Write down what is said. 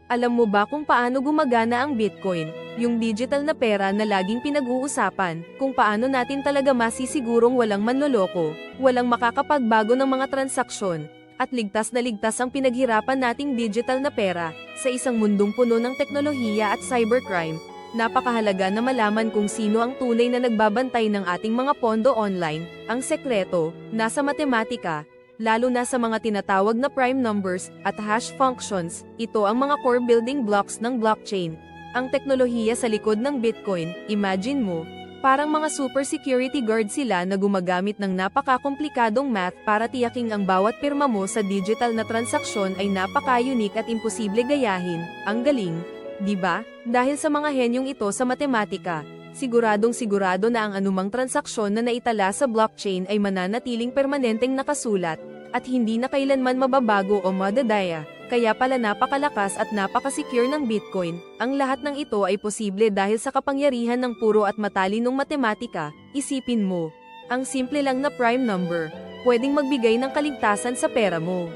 Alam mo ba kung paano gumagana ang Bitcoin, yung digital na pera na laging pinag-uusapan, kung paano natin talaga masisigurong walang manloloko, walang makakapagbago ng mga transaksyon, at ligtas na ligtas ang pinaghirapan nating digital na pera, sa isang mundong puno ng teknolohiya at cybercrime? Napakahalaga na malaman kung sino ang tunay na nagbabantay ng ating mga pondo online. Ang sekreto, nasa matematika, lalo na sa mga tinatawag na prime numbers at hash functions. Ito ang mga core building blocks ng blockchain. Ang teknolohiya sa likod ng Bitcoin, imagine mo, parang mga super security guard sila na gumagamit ng napakakomplikadong math para tiyaking ang bawat pirma mo sa digital na transaksyon ay napaka-unique at imposible gayahin. Ang galing, di ba? Dahil sa mga henyong ito sa matematika, siguradong sigurado na ang anumang transaksyon na naitala sa blockchain ay mananatiling permanenteng nakasulat, at hindi na kailanman mababago o madadaya. Kaya pala napakalakas at napaka-secure ng Bitcoin. Ang lahat ng ito ay posible dahil sa kapangyarihan ng puro at matalinong matematika. Isipin mo, ang simple lang na prime number, pwedeng magbigay ng kaligtasan sa pera mo.